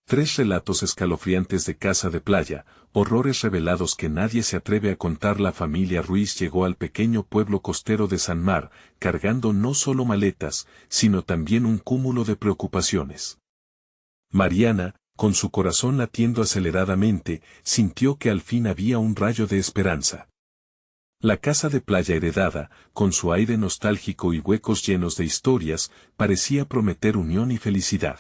3 relatos escalofriantes de casa de playa, horrores revelados que nadie se atreve a contar. La familia Ruiz llegó al pequeño pueblo costero de San Mar, cargando no solo maletas, sino también un cúmulo de preocupaciones. Mariana, con su corazón latiendo aceleradamente, sintió que al fin había un rayo de esperanza. La casa de playa heredada, con su aire nostálgico y huecos llenos de historias, parecía prometer unión y felicidad.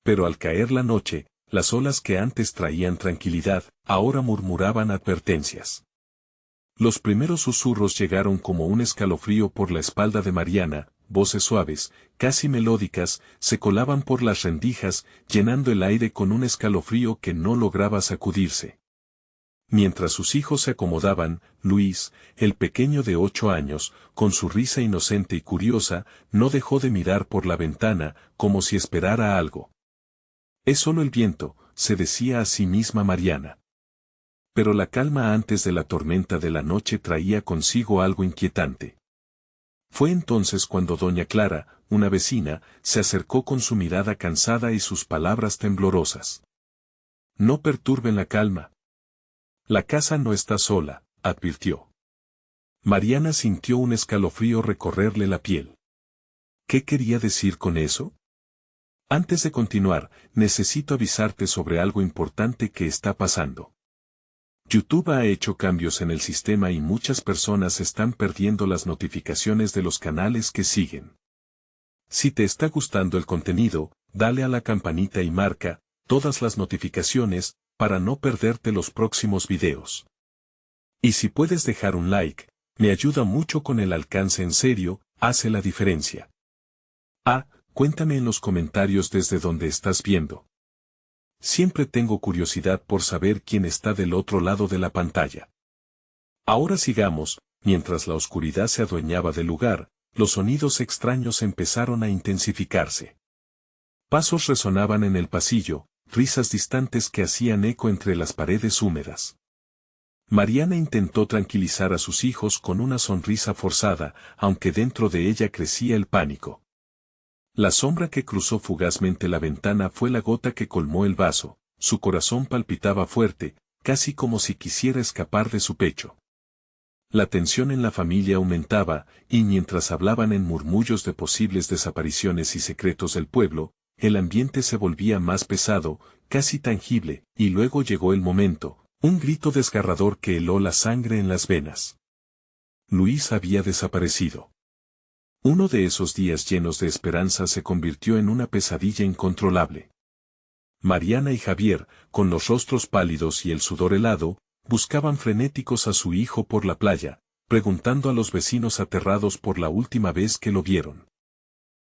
Pero al caer la noche, las olas que antes traían tranquilidad, ahora murmuraban advertencias. Los primeros susurros llegaron como un escalofrío por la espalda de Mariana, voces suaves, casi melódicas, se colaban por las rendijas, llenando el aire con un escalofrío que no lograba sacudirse. Mientras sus hijos se acomodaban, Luis, el pequeño de 8 años, con su risa inocente y curiosa, no dejó de mirar por la ventana, como si esperara algo. «Es solo el viento», se decía a sí misma Mariana. Pero la calma antes de la tormenta de la noche traía consigo algo inquietante. Fue entonces cuando doña Clara, una vecina, se acercó con su mirada cansada y sus palabras temblorosas. «No perturben la calma. La casa no está sola», advirtió. Mariana sintió un escalofrío recorrerle la piel. ¿Qué quería decir con eso? Antes de continuar, necesito avisarte sobre algo importante que está pasando. YouTube ha hecho cambios en el sistema y muchas personas están perdiendo las notificaciones de los canales que siguen. Si te está gustando el contenido, dale a la campanita y marca todas las notificaciones para no perderte los próximos videos. Y si puedes dejar un like, me ayuda mucho con el alcance. En serio, hace la diferencia. Cuéntame en los comentarios desde donde estás viendo. Siempre tengo curiosidad por saber quién está del otro lado de la pantalla. Ahora sigamos. Mientras la oscuridad se adueñaba del lugar, los sonidos extraños empezaron a intensificarse. Pasos resonaban en el pasillo, risas distantes que hacían eco entre las paredes húmedas. Mariana intentó tranquilizar a sus hijos con una sonrisa forzada, aunque dentro de ella crecía el pánico. La sombra que cruzó fugazmente la ventana fue la gota que colmó el vaso. Su corazón palpitaba fuerte, casi como si quisiera escapar de su pecho. La tensión en la familia aumentaba, y mientras hablaban en murmullos de posibles desapariciones y secretos del pueblo, el ambiente se volvía más pesado, casi tangible, y luego llegó el momento, un grito desgarrador que heló la sangre en las venas. Luis había desaparecido. Uno de esos días llenos de esperanza se convirtió en una pesadilla incontrolable. Mariana y Javier, con los rostros pálidos y el sudor helado, buscaban frenéticos a su hijo por la playa, preguntando a los vecinos aterrados por la última vez que lo vieron.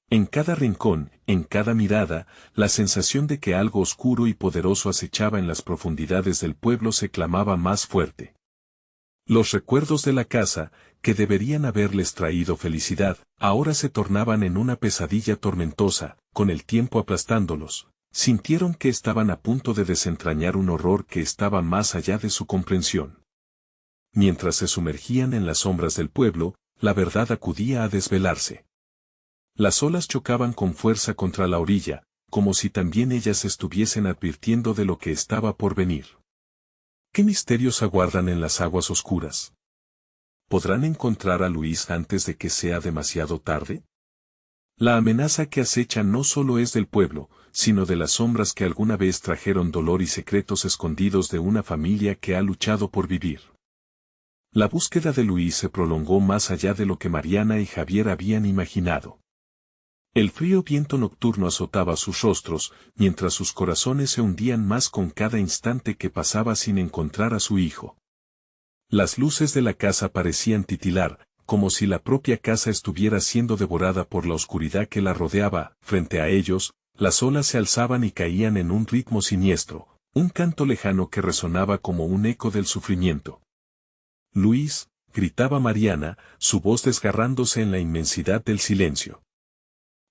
En cada rincón, en cada mirada, la sensación de que algo oscuro y poderoso acechaba en las profundidades del pueblo se clamaba más fuerte. Los recuerdos de la casa, que deberían haberles traído felicidad, ahora se tornaban en una pesadilla tormentosa, con el tiempo aplastándolos. Sintieron que estaban a punto de desentrañar un horror que estaba más allá de su comprensión. Mientras se sumergían en las sombras del pueblo, la verdad acudía a desvelarse. Las olas chocaban con fuerza contra la orilla, como si también ellas estuviesen advirtiendo de lo que estaba por venir. ¿Qué misterios aguardan en las aguas oscuras? ¿Podrán encontrar a Luis antes de que sea demasiado tarde? La amenaza que acecha no solo es del pueblo, sino de las sombras que alguna vez trajeron dolor y secretos escondidos de una familia que ha luchado por vivir. La búsqueda de Luis se prolongó más allá de lo que Mariana y Javier habían imaginado. El frío viento nocturno azotaba sus rostros, mientras sus corazones se hundían más con cada instante que pasaba sin encontrar a su hijo. Las luces de la casa parecían titilar, como si la propia casa estuviera siendo devorada por la oscuridad que la rodeaba. Frente a ellos, las olas se alzaban y caían en un ritmo siniestro, un canto lejano que resonaba como un eco del sufrimiento. «Luis», gritaba Mariana, su voz desgarrándose en la inmensidad del silencio.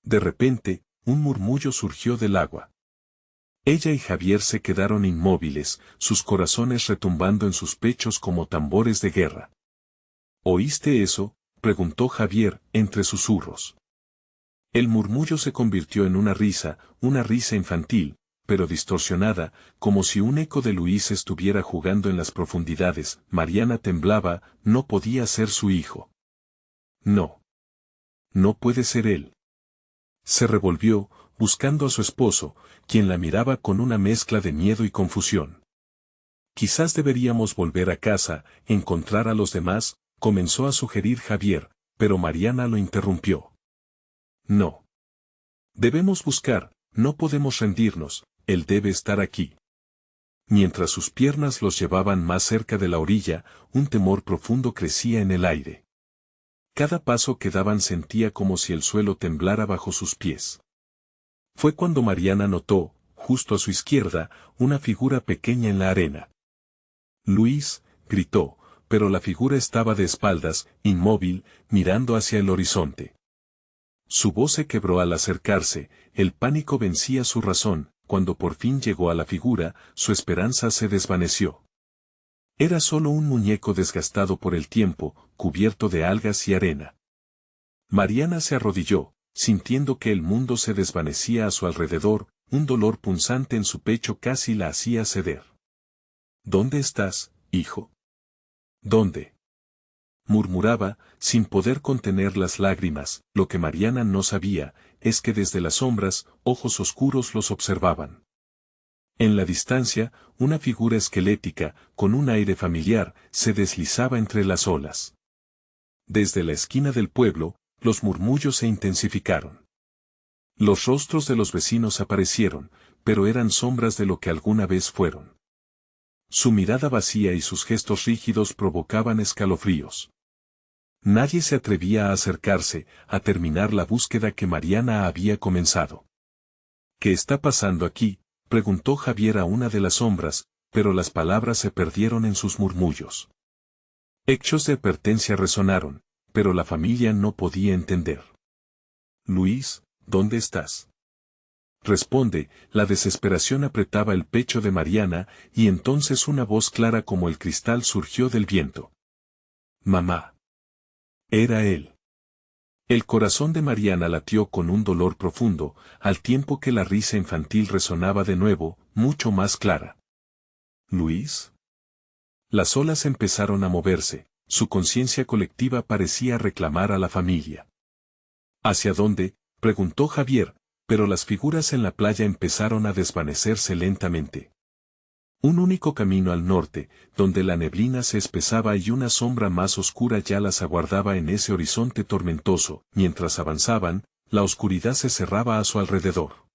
De repente, un murmullo surgió del agua. Ella y Javier se quedaron inmóviles, sus corazones retumbando en sus pechos como tambores de guerra. «¿Oíste eso?», preguntó Javier, entre susurros. El murmullo se convirtió en una risa infantil, pero distorsionada, como si un eco de Luis estuviera jugando en las profundidades. Mariana temblaba, no podía ser su hijo. No. No puede ser él. Se revolvió, buscando a su esposo, quien la miraba con una mezcla de miedo y confusión. Quizás deberíamos volver a casa, encontrar a los demás, comenzó a sugerir Javier, pero Mariana lo interrumpió. No. Debemos buscar, no podemos rendirnos, él debe estar aquí. Mientras sus piernas los llevaban más cerca de la orilla, un temor profundo crecía en el aire. Cada paso que daban sentía como si el suelo temblara bajo sus pies. Fue cuando Mariana notó, justo a su izquierda, una figura pequeña en la arena. Luis, gritó, pero la figura estaba de espaldas, inmóvil, mirando hacia el horizonte. Su voz se quebró al acercarse, el pánico vencía su razón, cuando por fin llegó a la figura, su esperanza se desvaneció. Era solo un muñeco desgastado por el tiempo, cubierto de algas y arena. Mariana se arrodilló, sintiendo que el mundo se desvanecía a su alrededor, un dolor punzante en su pecho casi la hacía ceder. ¿Dónde estás, hijo? ¿Dónde? Murmuraba, sin poder contener las lágrimas. Lo que Mariana no sabía, es que desde las sombras, ojos oscuros los observaban. En la distancia, una figura esquelética, con un aire familiar, se deslizaba entre las olas. Desde la esquina del pueblo, los murmullos se intensificaron. Los rostros de los vecinos aparecieron, pero eran sombras de lo que alguna vez fueron. Su mirada vacía y sus gestos rígidos provocaban escalofríos. Nadie se atrevía a acercarse, a terminar la búsqueda que Mariana había comenzado. ¿Qué está pasando aquí?, preguntó Javier a una de las sombras, pero las palabras se perdieron en sus murmullos. Hechos de advertencia resonaron, pero la familia no podía entender. Luis, ¿dónde estás? Responde, la desesperación apretaba el pecho de Mariana, y entonces una voz clara como el cristal surgió del viento. Mamá. Era él. El corazón de Mariana latió con un dolor profundo, al tiempo que la risa infantil resonaba de nuevo, mucho más clara. ¿Luis? Las olas empezaron a moverse, su conciencia colectiva parecía reclamar a la familia. ¿Hacia dónde?, preguntó Javier, pero las figuras en la playa empezaron a desvanecerse lentamente. Un único camino al norte, donde la neblina se espesaba y una sombra más oscura ya las aguardaba en ese horizonte tormentoso. Mientras avanzaban, la oscuridad se cerraba a su alrededor.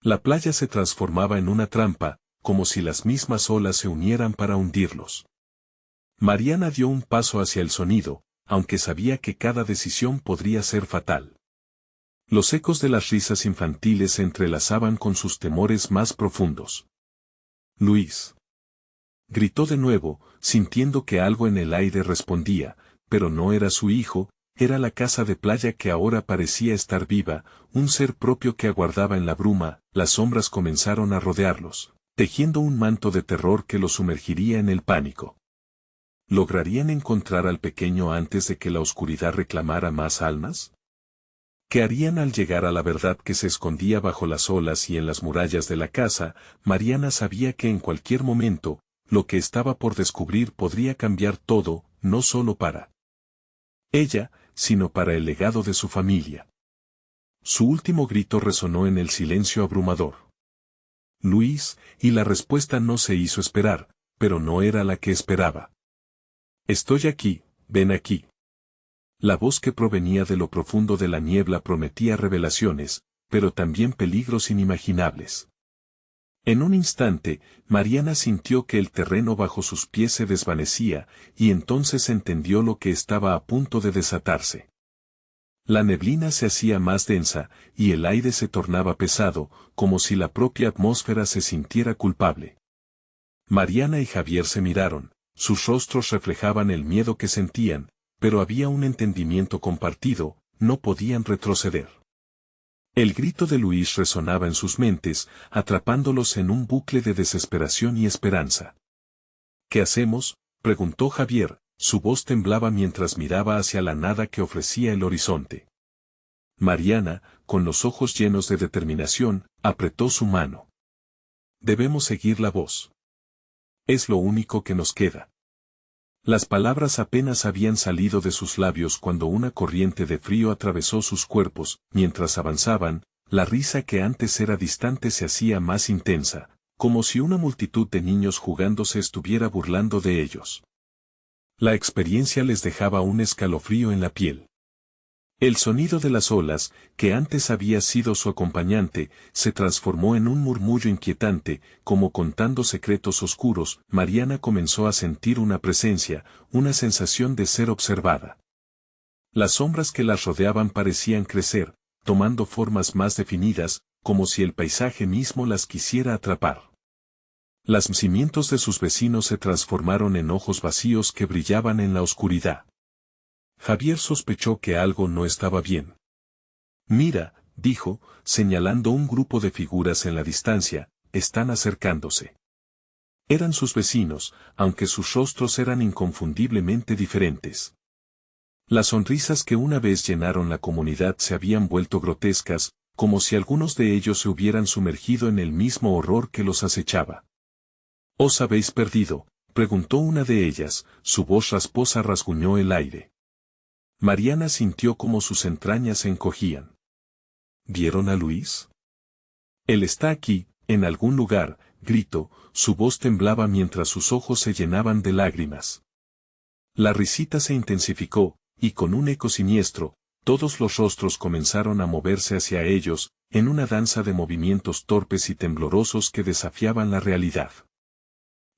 La playa se transformaba en una trampa, como si las mismas olas se unieran para hundirlos. Mariana dio un paso hacia el sonido, aunque sabía que cada decisión podría ser fatal. Los ecos de las risas infantiles se entrelazaban con sus temores más profundos. Luis. Gritó de nuevo, sintiendo que algo en el aire respondía, pero no era su hijo, era la casa de playa que ahora parecía estar viva, un ser propio que aguardaba en la bruma. Las sombras comenzaron a rodearlos, tejiendo un manto de terror que los sumergiría en el pánico. ¿Lograrían encontrar al pequeño antes de que la oscuridad reclamara más almas? ¿Qué harían al llegar a la verdad que se escondía bajo las olas y en las murallas de la casa? Mariana sabía que en cualquier momento, lo que estaba por descubrir podría cambiar todo, no solo para ella, sino para el legado de su familia. Su último grito resonó en el silencio abrumador. Luis, y la respuesta no se hizo esperar, pero no era la que esperaba. Estoy aquí, ven aquí. La voz que provenía de lo profundo de la niebla prometía revelaciones, pero también peligros inimaginables. En un instante, Mariana sintió que el terreno bajo sus pies se desvanecía, y entonces entendió lo que estaba a punto de desatarse. La neblina se hacía más densa, y el aire se tornaba pesado, como si la propia atmósfera se sintiera culpable. Mariana y Javier se miraron, sus rostros reflejaban el miedo que sentían, pero había un entendimiento compartido, no podían retroceder. El grito de Luis resonaba en sus mentes, atrapándolos en un bucle de desesperación y esperanza. ¿Qué hacemos?, preguntó Javier, su voz temblaba mientras miraba hacia la nada que ofrecía el horizonte. Mariana, con los ojos llenos de determinación, apretó su mano. Debemos seguir la voz. Es lo único que nos queda. Las palabras apenas habían salido de sus labios cuando una corriente de frío atravesó sus cuerpos. Mientras avanzaban, la risa que antes era distante se hacía más intensa, como si una multitud de niños jugando se estuviera burlando de ellos. La experiencia les dejaba un escalofrío en la piel. El sonido de las olas, que antes había sido su acompañante, se transformó en un murmullo inquietante, como contando secretos oscuros. Mariana comenzó a sentir una presencia, una sensación de ser observada. Las sombras que las rodeaban parecían crecer, tomando formas más definidas, como si el paisaje mismo las quisiera atrapar. Los cimientos de sus vecinos se transformaron en ojos vacíos que brillaban en la oscuridad. Javier sospechó que algo no estaba bien. «Mira», dijo, señalando un grupo de figuras en la distancia, «están acercándose». Eran sus vecinos, aunque sus rostros eran inconfundiblemente diferentes. Las sonrisas que una vez llenaron la comunidad se habían vuelto grotescas, como si algunos de ellos se hubieran sumergido en el mismo horror que los acechaba. «¿Os habéis perdido?», preguntó una de ellas, su voz rasposa rasguñó el aire. Mariana sintió como sus entrañas se encogían. ¿Vieron a Luis? Él está aquí, en algún lugar, gritó, su voz temblaba mientras sus ojos se llenaban de lágrimas. La risita se intensificó, y con un eco siniestro, todos los rostros comenzaron a moverse hacia ellos, en una danza de movimientos torpes y temblorosos que desafiaban la realidad.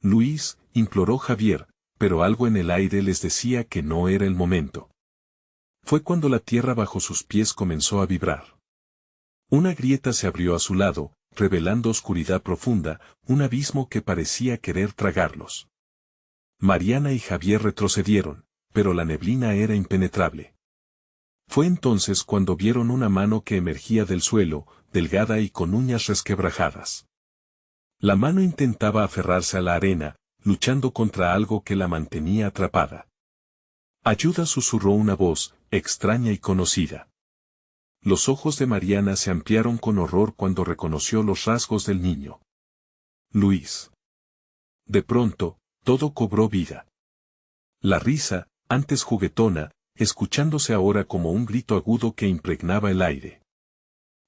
Luis, imploró Javier, pero algo en el aire les decía que no era el momento. Fue cuando la tierra bajo sus pies comenzó a vibrar. Una grieta se abrió a su lado, revelando oscuridad profunda, un abismo que parecía querer tragarlos. Mariana y Javier retrocedieron, pero la neblina era impenetrable. Fue entonces cuando vieron una mano que emergía del suelo, delgada y con uñas resquebrajadas. La mano intentaba aferrarse a la arena, luchando contra algo que la mantenía atrapada. «Ayuda», susurró una voz, extraña y conocida. Los ojos de Mariana se ampliaron con horror cuando reconoció los rasgos del niño. Luis. De pronto, todo cobró vida. La risa, antes juguetona, escuchándose ahora como un grito agudo que impregnaba el aire.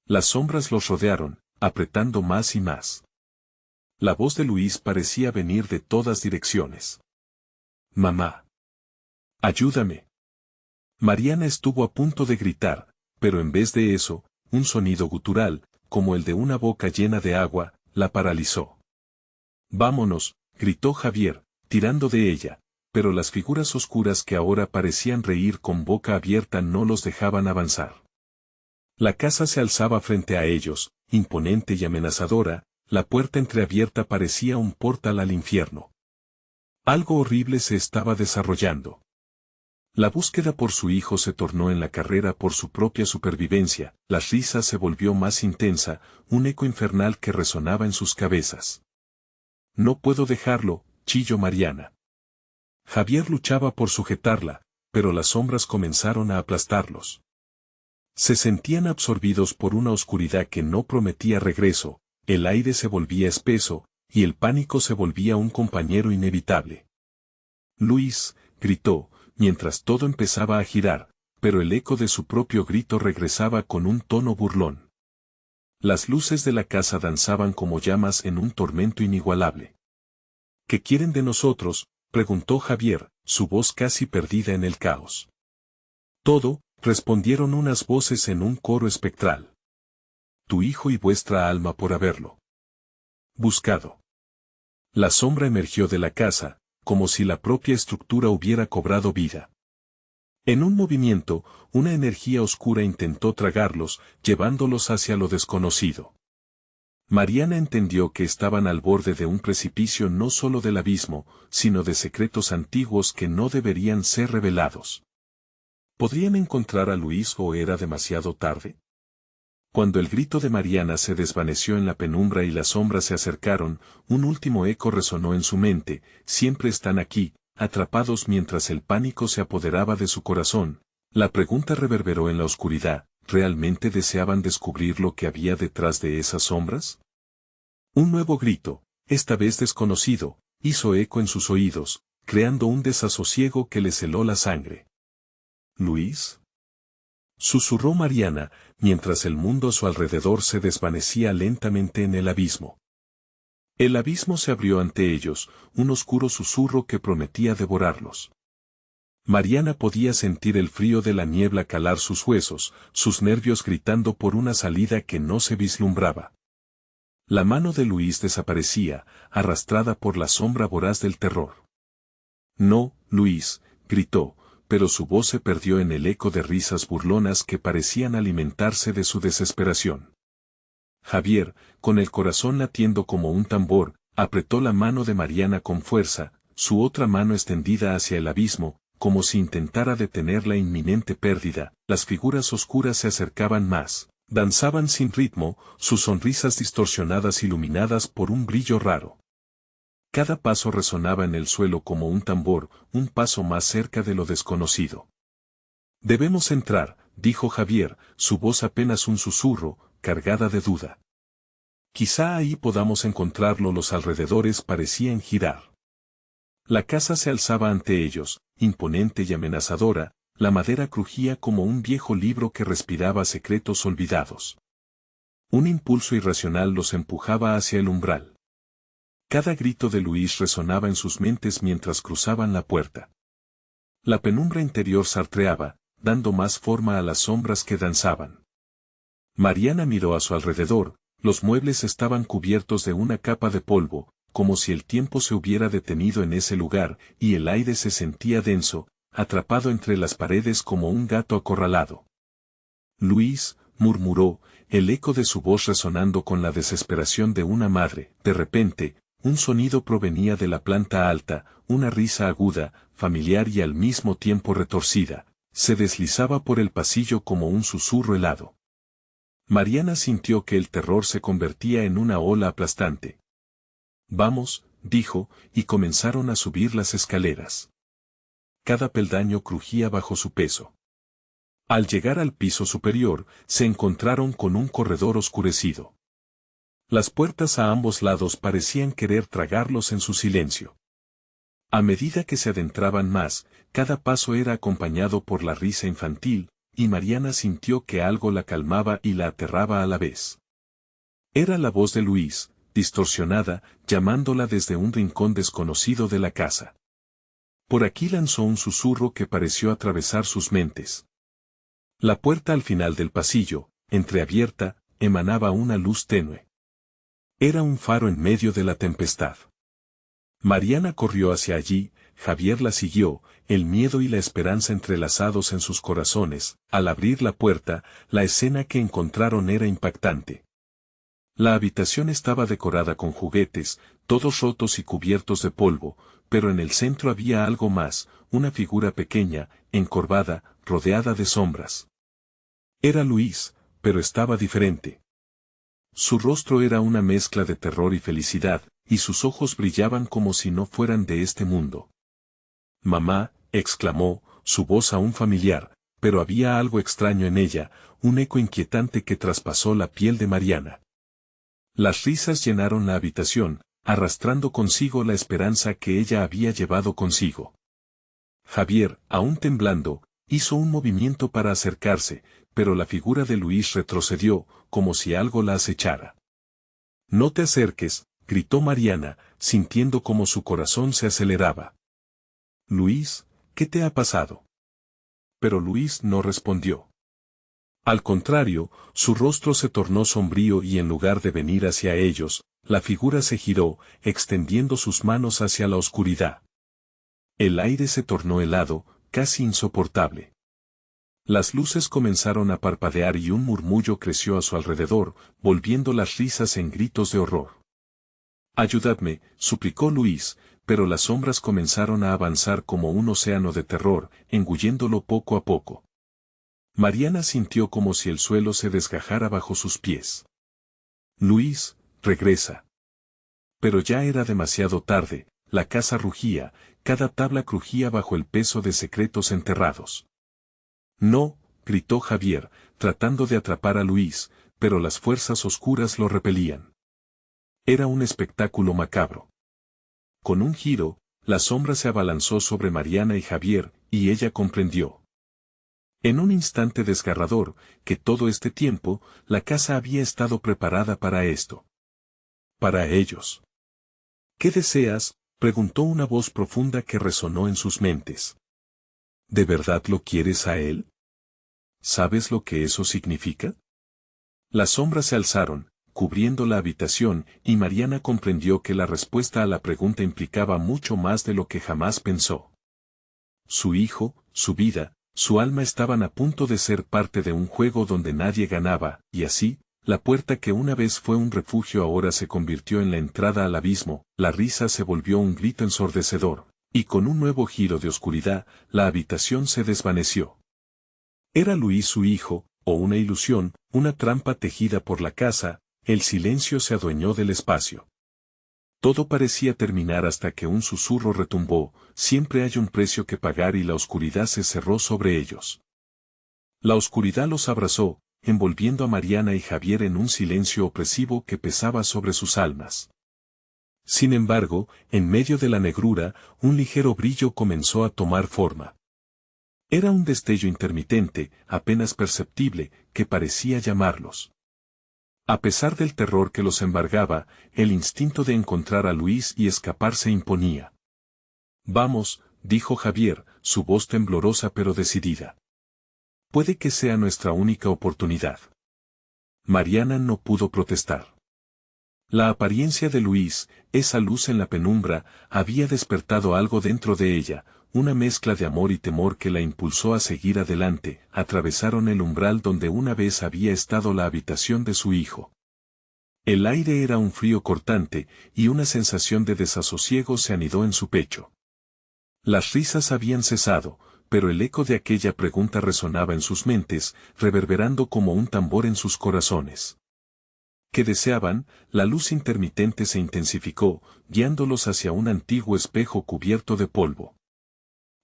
Las sombras los rodearon, apretando más y más. La voz de Luis parecía venir de todas direcciones. «Mamá. Ayúdame». Mariana estuvo a punto de gritar, pero en vez de eso, un sonido gutural, como el de una boca llena de agua, la paralizó. «Vámonos», gritó Javier, tirando de ella, pero las figuras oscuras que ahora parecían reír con boca abierta no los dejaban avanzar. La casa se alzaba frente a ellos, imponente y amenazadora, la puerta entreabierta parecía un portal al infierno. Algo horrible se estaba desarrollando. La búsqueda por su hijo se tornó en la carrera por su propia supervivencia, las risas se volvió más intensa, un eco infernal que resonaba en sus cabezas. «No puedo dejarlo», chilló Mariana. Javier luchaba por sujetarla, pero las sombras comenzaron a aplastarlos. Se sentían absorbidos por una oscuridad que no prometía regreso, el aire se volvía espeso, y el pánico se volvía un compañero inevitable. «Luis», gritó, mientras todo empezaba a girar, pero el eco de su propio grito regresaba con un tono burlón. Las luces de la casa danzaban como llamas en un tormento inigualable. «¿Qué quieren de nosotros?», preguntó Javier, su voz casi perdida en el caos. «Todo», respondieron unas voces en un coro espectral. «Tu hijo y vuestra alma por haberlo buscado». La sombra emergió de la casa, como si la propia estructura hubiera cobrado vida. En un movimiento, una energía oscura intentó tragarlos, llevándolos hacia lo desconocido. Mariana entendió que estaban al borde de un precipicio no solo del abismo, sino de secretos antiguos que no deberían ser revelados. ¿Podrían encontrar a Luis o era demasiado tarde? Cuando el grito de Mariana se desvaneció en la penumbra y las sombras se acercaron, un último eco resonó en su mente: «Siempre están aquí», atrapados mientras el pánico se apoderaba de su corazón. La pregunta reverberó en la oscuridad: ¿realmente deseaban descubrir lo que había detrás de esas sombras? Un nuevo grito, esta vez desconocido, hizo eco en sus oídos, creando un desasosiego que le heló la sangre. ¿Luis? Susurró Mariana, mientras el mundo a su alrededor se desvanecía lentamente en el abismo. El abismo se abrió ante ellos, un oscuro susurro que prometía devorarlos. Mariana podía sentir el frío de la niebla calar sus huesos, sus nervios gritando por una salida que no se vislumbraba. La mano de Luis desaparecía, arrastrada por la sombra voraz del terror. No, Luis, gritó, pero su voz se perdió en el eco de risas burlonas que parecían alimentarse de su desesperación. Javier, con el corazón latiendo como un tambor, apretó la mano de Mariana con fuerza, su otra mano extendida hacia el abismo, como si intentara detener la inminente pérdida. Las figuras oscuras se acercaban más, danzaban sin ritmo, sus sonrisas distorsionadas iluminadas por un brillo raro. Cada paso resonaba en el suelo como un tambor, un paso más cerca de lo desconocido. Debemos entrar, dijo Javier, su voz apenas un susurro, cargada de duda. Quizá ahí podamos encontrarlo. Los alrededores parecían girar. La casa se alzaba ante ellos, imponente y amenazadora, la madera crujía como un viejo libro que respiraba secretos olvidados. Un impulso irracional los empujaba hacia el umbral. Cada grito de Luis resonaba en sus mentes mientras cruzaban la puerta. La penumbra interior sartreaba, dando más forma a las sombras que danzaban. Mariana miró a su alrededor, los muebles estaban cubiertos de una capa de polvo, como si el tiempo se hubiera detenido en ese lugar, y el aire se sentía denso, atrapado entre las paredes como un gato acorralado. Luis, murmuró, el eco de su voz resonando con la desesperación de una madre. De repente, un sonido provenía de la planta alta, una risa aguda, familiar y al mismo tiempo retorcida, se deslizaba por el pasillo como un susurro helado. Mariana sintió que el terror se convertía en una ola aplastante. Vamos, dijo, y comenzaron a subir las escaleras. Cada peldaño crujía bajo su peso. Al llegar al piso superior, se encontraron con un corredor oscurecido. Las puertas a ambos lados parecían querer tragarlos en su silencio. A medida que se adentraban más, cada paso era acompañado por la risa infantil, y Mariana sintió que algo la calmaba y la aterraba a la vez. Era la voz de Luis, distorsionada, llamándola desde un rincón desconocido de la casa. Por aquí lanzó un susurro que pareció atravesar sus mentes. La puerta al final del pasillo, entreabierta, emanaba una luz tenue. Era un faro en medio de la tempestad. Mariana corrió hacia allí, Javier la siguió, el miedo y la esperanza entrelazados en sus corazones. Al abrir la puerta, la escena que encontraron era impactante. La habitación estaba decorada con juguetes, todos rotos y cubiertos de polvo, pero en el centro había algo más, una figura pequeña, encorvada, rodeada de sombras. Era Luis, pero estaba diferente. Su rostro era una mezcla de terror y felicidad, y sus ojos brillaban como si no fueran de este mundo. «Mamá», exclamó, su voz aún familiar, pero había algo extraño en ella, un eco inquietante que traspasó la piel de Mariana. Las risas llenaron la habitación, arrastrando consigo la esperanza que ella había llevado consigo. Javier, aún temblando, hizo un movimiento para acercarse, pero la figura de Luis retrocedió, como si algo la acechara. «No te acerques», gritó Mariana, sintiendo como su corazón se aceleraba. «Luis, ¿qué te ha pasado?» Pero Luis no respondió. Al contrario, su rostro se tornó sombrío y en lugar de venir hacia ellos, la figura se giró, extendiendo sus manos hacia la oscuridad. El aire se tornó helado, casi insoportable. Las luces comenzaron a parpadear y un murmullo creció a su alrededor, volviendo las risas en gritos de horror. «Ayúdame», suplicó Luis, pero las sombras comenzaron a avanzar como un océano de terror, engulléndolo poco a poco. Mariana sintió como si el suelo se desgajara bajo sus pies. «Luis, regresa». Pero ya era demasiado tarde, la casa rugía, cada tabla crujía bajo el peso de secretos enterrados. «No», gritó Javier, tratando de atrapar a Luis, pero las fuerzas oscuras lo repelían. Era un espectáculo macabro. Con un giro, la sombra se abalanzó sobre Mariana y Javier, y ella comprendió. En un instante desgarrador, que todo este tiempo, la casa había estado preparada para esto. Para ellos. ¿Qué deseas?, preguntó una voz profunda que resonó en sus mentes. ¿De verdad lo quieres a él? ¿Sabes lo que eso significa? Las sombras se alzaron, cubriendo la habitación, y Mariana comprendió que la respuesta a la pregunta implicaba mucho más de lo que jamás pensó. Su hijo, su vida, su alma estaban a punto de ser parte de un juego donde nadie ganaba, y así, la puerta que una vez fue un refugio ahora se convirtió en la entrada al abismo, la risa se volvió un grito ensordecedor, y con un nuevo giro de oscuridad, la habitación se desvaneció. ¿Era Luis su hijo, o una ilusión, una trampa tejida por la casa? El silencio se adueñó del espacio. Todo parecía terminar hasta que un susurro retumbó, siempre hay un precio que pagar, y la oscuridad se cerró sobre ellos. La oscuridad los abrazó, envolviendo a Mariana y Javier en un silencio opresivo que pesaba sobre sus almas. Sin embargo, en medio de la negrura, un ligero brillo comenzó a tomar forma. Era un destello intermitente, apenas perceptible, que parecía llamarlos. A pesar del terror que los embargaba, el instinto de encontrar a Luis y escapar se imponía. Vamos, dijo Javier, su voz temblorosa pero decidida. Puede que sea nuestra única oportunidad. Mariana no pudo protestar. La apariencia de Luis, esa luz en la penumbra, había despertado algo dentro de ella, una mezcla de amor y temor que la impulsó a seguir adelante. Atravesaron el umbral donde una vez había estado la habitación de su hijo. El aire era un frío cortante, y una sensación de desasosiego se anidó en su pecho. Las risas habían cesado, pero el eco de aquella pregunta resonaba en sus mentes, reverberando como un tambor en sus corazones. ¿Qué deseaban? La luz intermitente se intensificó, guiándolos hacia un antiguo espejo cubierto de polvo.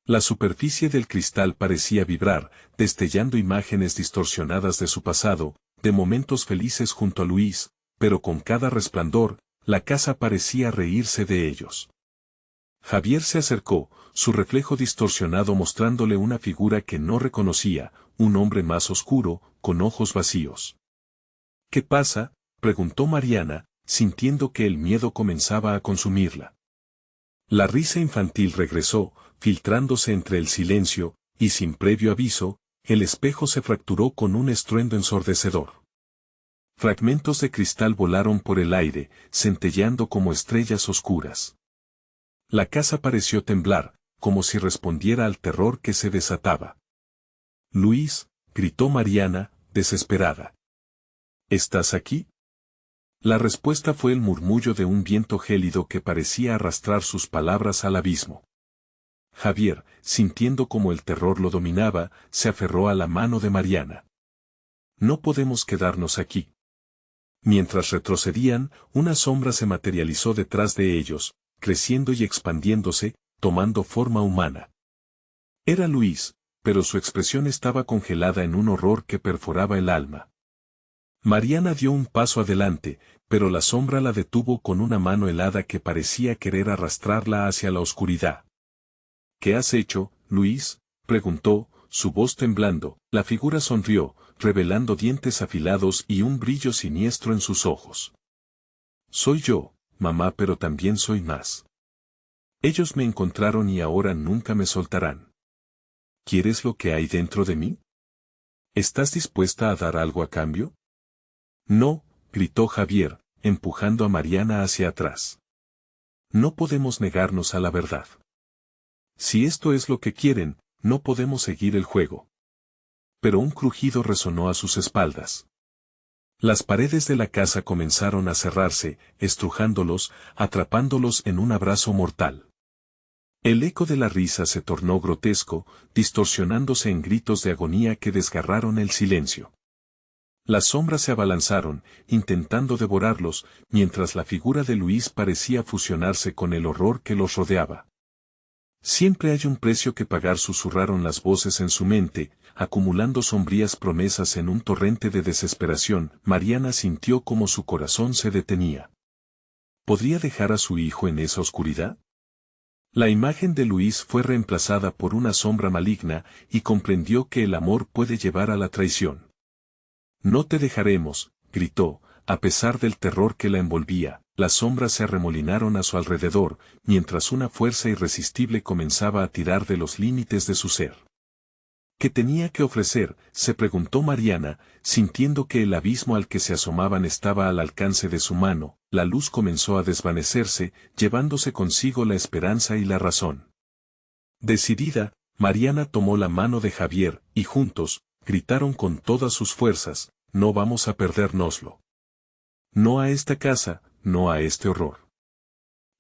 La superficie del cristal parecía vibrar, destellando imágenes distorsionadas de su pasado, de momentos felices junto a Luis, pero con cada resplandor, la casa parecía reírse de ellos. Javier se acercó, su reflejo distorsionado mostrándole una figura que no reconocía, un hombre más oscuro, con ojos vacíos. ¿Qué pasa?, preguntó Mariana, sintiendo que el miedo comenzaba a consumirla. La risa infantil regresó, filtrándose entre el silencio, y sin previo aviso, el espejo se fracturó con un estruendo ensordecedor. Fragmentos de cristal volaron por el aire, centelleando como estrellas oscuras. La casa pareció temblar, como si respondiera al terror que se desataba. Luis, gritó Mariana, desesperada. ¿Estás aquí? La respuesta fue el murmullo de un viento gélido que parecía arrastrar sus palabras al abismo. Javier, sintiendo como el terror lo dominaba, se aferró a la mano de Mariana. No podemos quedarnos aquí. Mientras retrocedían, una sombra se materializó detrás de ellos, creciendo y expandiéndose, tomando forma humana. Era Luis, pero su expresión estaba congelada en un horror que perforaba el alma. Mariana dio un paso adelante, pero la sombra la detuvo con una mano helada que parecía querer arrastrarla hacia la oscuridad. ¿Qué has hecho, Luis?, preguntó, su voz temblando. La figura sonrió, revelando dientes afilados y un brillo siniestro en sus ojos. Soy yo, mamá, pero también soy más. Ellos me encontraron y ahora nunca me soltarán. ¿Quieres lo que hay dentro de mí? ¿Estás dispuesta a dar algo a cambio? No, gritó Javier, empujando a Mariana hacia atrás. No podemos negarnos a la verdad. Si esto es lo que quieren, no podemos seguir el juego. Pero un crujido resonó a sus espaldas. Las paredes de la casa comenzaron a cerrarse, estrujándolos, atrapándolos en un abrazo mortal. El eco de la risa se tornó grotesco, distorsionándose en gritos de agonía que desgarraron el silencio. Las sombras se abalanzaron, intentando devorarlos, mientras la figura de Luis parecía fusionarse con el horror que los rodeaba. Siempre hay un precio que pagar, susurraron las voces en su mente, acumulando sombrías promesas en un torrente de desesperación. Mariana sintió como su corazón se detenía. ¿Podría dejar a su hijo en esa oscuridad? La imagen de Luis fue reemplazada por una sombra maligna y comprendió que el amor puede llevar a la traición. No te dejaremos, gritó, a pesar del terror que la envolvía. Las sombras se arremolinaron a su alrededor, mientras una fuerza irresistible comenzaba a tirar de los límites de su ser. ¿Qué tenía que ofrecer?, se preguntó Mariana, sintiendo que el abismo al que se asomaban estaba al alcance de su mano. La luz comenzó a desvanecerse, llevándose consigo la esperanza y la razón. Decidida, Mariana tomó la mano de Javier, y juntos, gritaron con todas sus fuerzas: «No vamos a perdérnoslo. No a esta casa, no a este horror».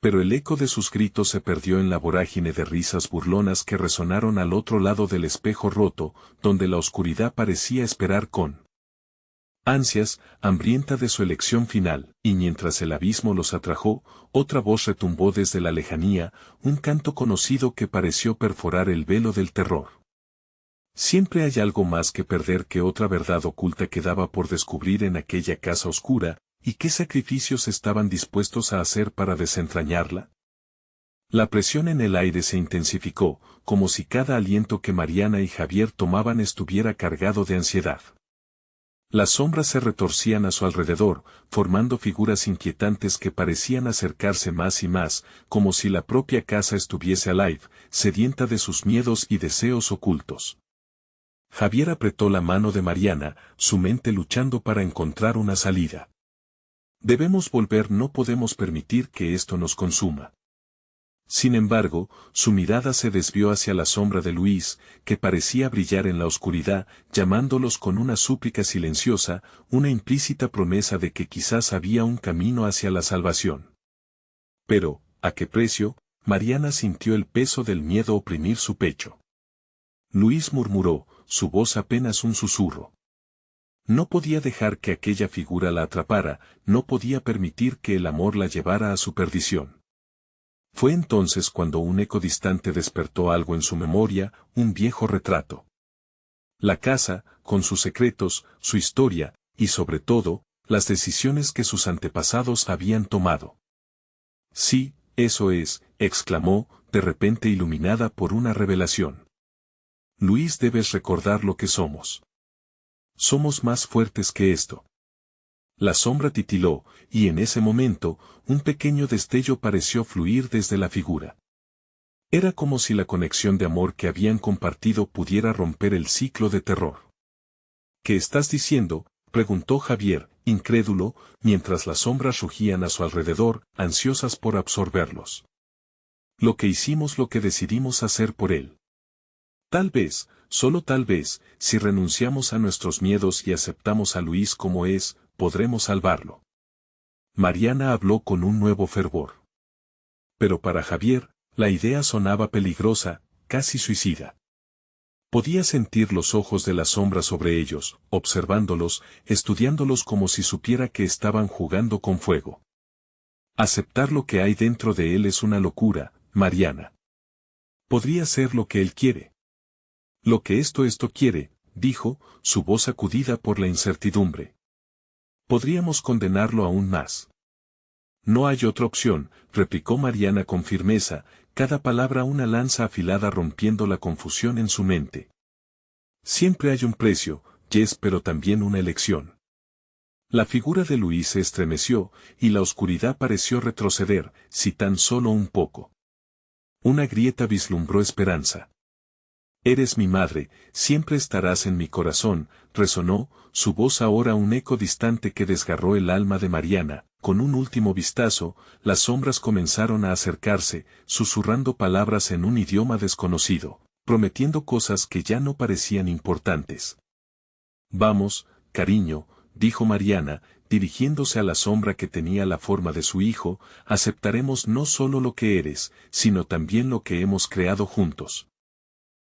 Pero el eco de sus gritos se perdió en la vorágine de risas burlonas que resonaron al otro lado del espejo roto, donde la oscuridad parecía esperar con ansias, hambrienta de su elección final, y mientras el abismo los atrajo, otra voz retumbó desde la lejanía, un canto conocido que pareció perforar el velo del terror. Siempre hay algo más que perder, que otra verdad oculta quedaba por descubrir en aquella casa oscura. ¿Y qué sacrificios estaban dispuestos a hacer para desentrañarla? La presión en el aire se intensificó, como si cada aliento que Mariana y Javier tomaban estuviera cargado de ansiedad. Las sombras se retorcían a su alrededor, formando figuras inquietantes que parecían acercarse más y más, como si la propia casa estuviese alive, sedienta de sus miedos y deseos ocultos. Javier apretó la mano de Mariana, su mente luchando para encontrar una salida. Debemos volver, no podemos permitir que esto nos consuma. Sin embargo, su mirada se desvió hacia la sombra de Luis, que parecía brillar en la oscuridad, llamándolos con una súplica silenciosa, una implícita promesa de que quizás había un camino hacia la salvación. Pero, ¿a qué precio? Mariana sintió el peso del miedo oprimir su pecho. Luis murmuró, su voz apenas un susurro. No podía dejar que aquella figura la atrapara, no podía permitir que el amor la llevara a su perdición. Fue entonces cuando un eco distante despertó algo en su memoria, un viejo retrato. La casa, con sus secretos, su historia, y sobre todo, las decisiones que sus antepasados habían tomado. Sí, eso es, exclamó, de repente iluminada por una revelación. Luis, debes recordar lo que somos. Somos más fuertes que esto. La sombra titiló, y en ese momento, un pequeño destello pareció fluir desde la figura. Era como si la conexión de amor que habían compartido pudiera romper el ciclo de terror. ¿Qué estás diciendo?, preguntó Javier, incrédulo, mientras las sombras rugían a su alrededor, ansiosas por absorberlos. Lo que hicimos, lo que decidimos hacer por él. Tal vez, solo tal vez, si renunciamos a nuestros miedos y aceptamos a Luis como es, podremos salvarlo. Mariana habló con un nuevo fervor. Pero para Javier, la idea sonaba peligrosa, casi suicida. Podía sentir los ojos de la sombra sobre ellos, observándolos, estudiándolos como si supiera que estaban jugando con fuego. Aceptar lo que hay dentro de él es una locura, Mariana. Podría ser lo que él quiere. Lo que esto quiere, dijo, su voz sacudida por la incertidumbre. Podríamos condenarlo aún más. No hay otra opción, replicó Mariana con firmeza, cada palabra una lanza afilada rompiendo la confusión en su mente. Siempre hay un precio, Jess, pero también una elección. La figura de Luis se estremeció, y la oscuridad pareció retroceder, si tan solo un poco. Una grieta vislumbró esperanza. Eres mi madre, siempre estarás en mi corazón, resonó, su voz ahora un eco distante que desgarró el alma de Mariana. Con un último vistazo, las sombras comenzaron a acercarse, susurrando palabras en un idioma desconocido, prometiendo cosas que ya no parecían importantes. Vamos, cariño, dijo Mariana, dirigiéndose a la sombra que tenía la forma de su hijo, aceptaremos no solo lo que eres, sino también lo que hemos creado juntos.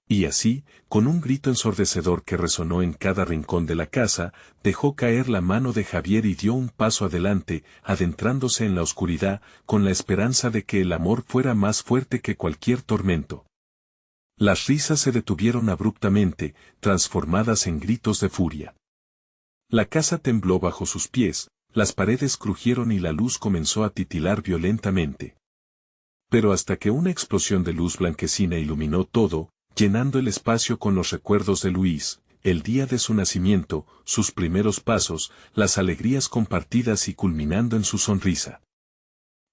Y así, con un grito ensordecedor que resonó en cada rincón de la casa, dejó caer la mano de Javier y dio un paso adelante, adentrándose en la oscuridad, con la esperanza de que el amor fuera más fuerte que cualquier tormento. Las risas se detuvieron abruptamente, transformadas en gritos de furia. La casa tembló bajo sus pies, las paredes crujieron y la luz comenzó a titilar violentamente. Pero hasta que una explosión de luz blanquecina iluminó todo, llenando el espacio con los recuerdos de Luis, el día de su nacimiento, sus primeros pasos, las alegrías compartidas y culminando en su sonrisa.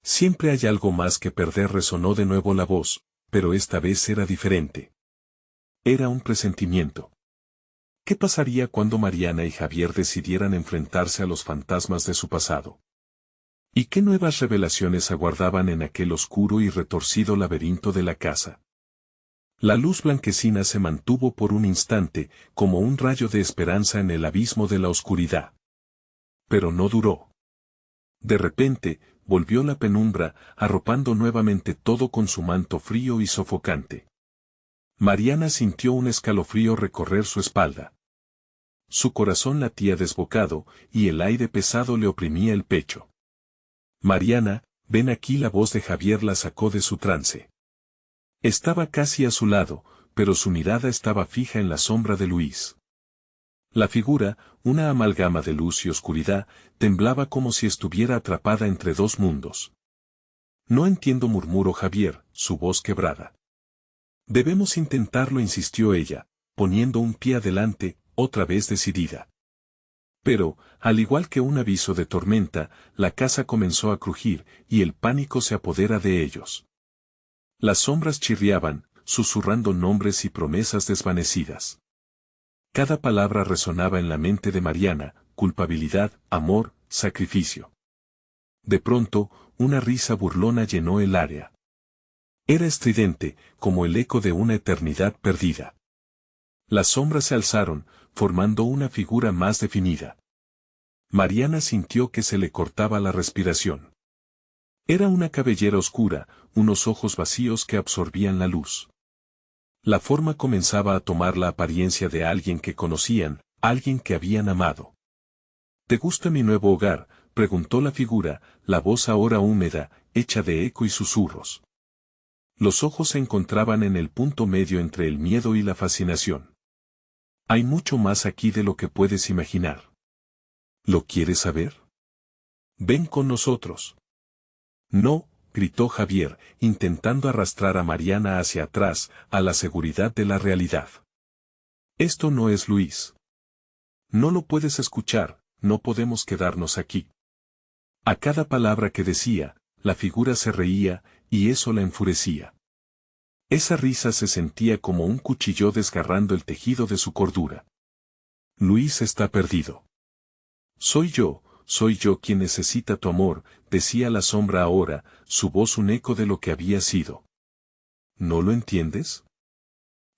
Siempre hay algo más que perder, resonó de nuevo la voz, pero esta vez era diferente. Era un presentimiento. ¿Qué pasaría cuando Mariana y Javier decidieran enfrentarse a los fantasmas de su pasado? ¿Y qué nuevas revelaciones aguardaban en aquel oscuro y retorcido laberinto de la casa? La luz blanquecina se mantuvo por un instante, como un rayo de esperanza en el abismo de la oscuridad. Pero no duró. De repente, volvió la penumbra, arropando nuevamente todo con su manto frío y sofocante. Mariana sintió un escalofrío recorrer su espalda. Su corazón latía desbocado, y el aire pesado le oprimía el pecho. Mariana, ven aquí. La voz de Javier la sacó de su trance. Estaba casi a su lado, pero su mirada estaba fija en la sombra de Luis. La figura, una amalgama de luz y oscuridad, temblaba como si estuviera atrapada entre dos mundos. No entiendo, murmuró Javier, su voz quebrada. Debemos intentarlo, insistió ella, poniendo un pie adelante, otra vez decidida. Pero, al igual que un aviso de tormenta, la casa comenzó a crujir, y el pánico se apodera de ellos. Las sombras chirriaban, susurrando nombres y promesas desvanecidas. Cada palabra resonaba en la mente de Mariana: culpabilidad, amor, sacrificio. De pronto, una risa burlona llenó el área. Era estridente, como el eco de una eternidad perdida. Las sombras se alzaron, formando una figura más definida. Mariana sintió que se le cortaba la respiración. Era una cabellera oscura, unos ojos vacíos que absorbían la luz. La forma comenzaba a tomar la apariencia de alguien que conocían, alguien que habían amado. ¿Te gusta mi nuevo hogar?, preguntó la figura, la voz ahora húmeda, hecha de eco y susurros. Los ojos se encontraban en el punto medio entre el miedo y la fascinación. Hay mucho más aquí de lo que puedes imaginar. ¿Lo quieres saber? Ven con nosotros. No, gritó Javier, intentando arrastrar a Mariana hacia atrás, a la seguridad de la realidad. Esto no es Luis. No lo puedes escuchar, no podemos quedarnos aquí. A cada palabra que decía, la figura se reía, y eso la enfurecía. Esa risa se sentía como un cuchillo desgarrando el tejido de su cordura. Luis está perdido. Soy yo quien necesita tu amor, decía la sombra ahora, su voz un eco de lo que había sido. ¿No lo entiendes?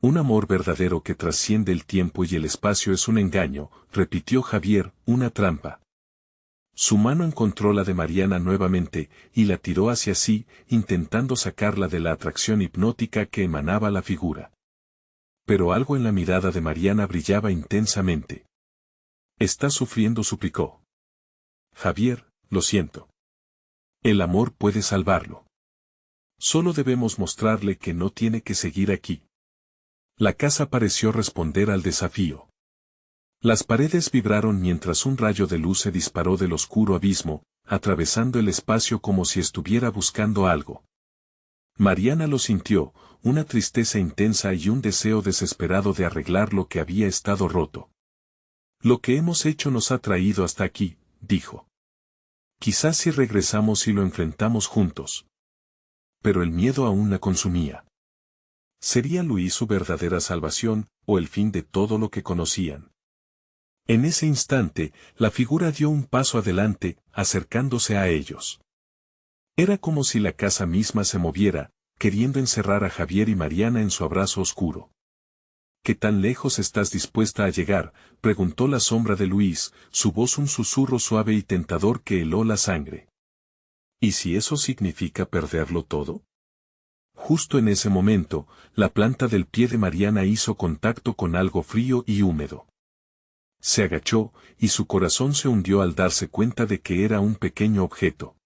Un amor verdadero que trasciende el tiempo y el espacio es un engaño, repitió Javier, una trampa. Su mano encontró la de Mariana nuevamente, y la tiró hacia sí, intentando sacarla de la atracción hipnótica que emanaba la figura. Pero algo en la mirada de Mariana brillaba intensamente. «Estás sufriendo», suplicó. «Javier, lo siento. El amor puede salvarlo. Solo debemos mostrarle que no tiene que seguir aquí». La casa pareció responder al desafío. Las paredes vibraron mientras un rayo de luz se disparó del oscuro abismo, atravesando el espacio como si estuviera buscando algo. Mariana lo sintió, una tristeza intensa y un deseo desesperado de arreglar lo que había estado roto. «Lo que hemos hecho nos ha traído hasta aquí», dijo. «Quizás si regresamos y lo enfrentamos juntos». Pero el miedo aún la consumía. ¿Sería Luis su verdadera salvación, o el fin de todo lo que conocían? En ese instante, la figura dio un paso adelante, acercándose a ellos. Era como si la casa misma se moviera, queriendo encerrar a Javier y Mariana en su abrazo oscuro. «¿Qué tan lejos estás dispuesta a llegar?», preguntó la sombra de Luis, su voz un susurro suave y tentador que heló la sangre. ¿Y si eso significa perderlo todo? Justo en ese momento, la planta del pie de Mariana hizo contacto con algo frío y húmedo. Se agachó, y su corazón se hundió al darse cuenta de que era un pequeño objeto.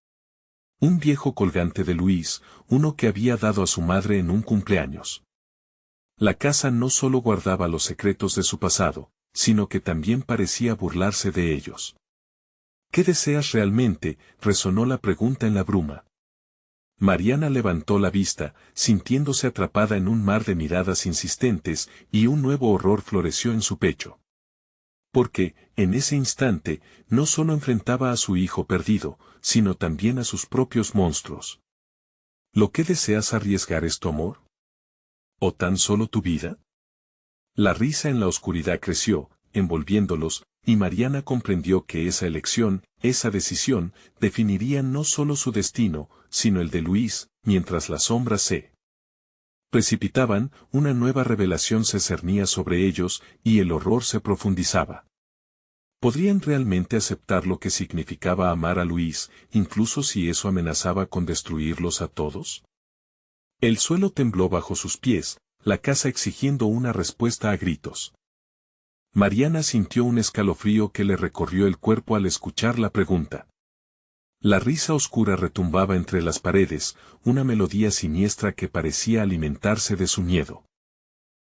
Un viejo colgante de Luis, uno que había dado a su madre en un cumpleaños. La casa no solo guardaba los secretos de su pasado, sino que también parecía burlarse de ellos. ¿Qué deseas realmente?, resonó la pregunta en la bruma. Mariana levantó la vista, sintiéndose atrapada en un mar de miradas insistentes, y un nuevo horror floreció en su pecho. Porque, en ese instante, no solo enfrentaba a su hijo perdido, sino también a sus propios monstruos. ¿Lo que deseas arriesgar es tu amor? ¿O tan solo tu vida? La risa en la oscuridad creció, envolviéndolos, y Mariana comprendió que esa elección, esa decisión, definiría no solo su destino, sino el de Luis. Mientras las sombras se precipitaban, una nueva revelación se cernía sobre ellos, y el horror se profundizaba. ¿Podrían realmente aceptar lo que significaba amar a Luis, incluso si eso amenazaba con destruirlos a todos? El suelo tembló bajo sus pies, la casa exigiendo una respuesta a gritos. Mariana sintió un escalofrío que le recorrió el cuerpo al escuchar la pregunta. La risa oscura retumbaba entre las paredes, una melodía siniestra que parecía alimentarse de su miedo.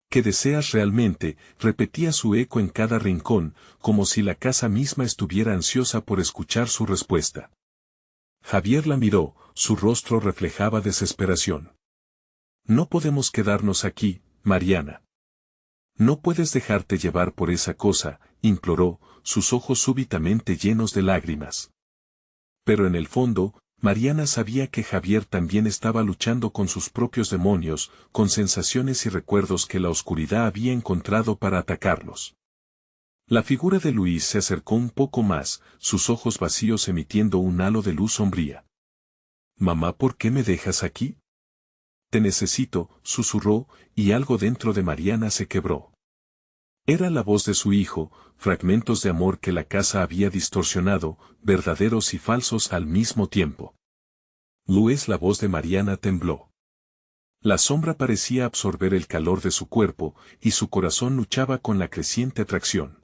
¿Qué deseas realmente?, repetía su eco en cada rincón, como si la casa misma estuviera ansiosa por escuchar su respuesta. Javier la miró, su rostro reflejaba desesperación. No podemos quedarnos aquí, Mariana. No puedes dejarte llevar por esa cosa, imploró, sus ojos súbitamente llenos de lágrimas. Pero en el fondo, Mariana sabía que Javier también estaba luchando con sus propios demonios, con sensaciones y recuerdos que la oscuridad había encontrado para atacarlos. La figura de Luis se acercó un poco más, sus ojos vacíos emitiendo un halo de luz sombría. «Mamá, ¿por qué me dejas aquí?» «Te necesito», susurró, y algo dentro de Mariana se quebró. Era la voz de su hijo, fragmentos de amor que la casa había distorsionado, verdaderos y falsos al mismo tiempo. Luis, la voz de Mariana tembló. La sombra parecía absorber el calor de su cuerpo, y su corazón luchaba con la creciente atracción.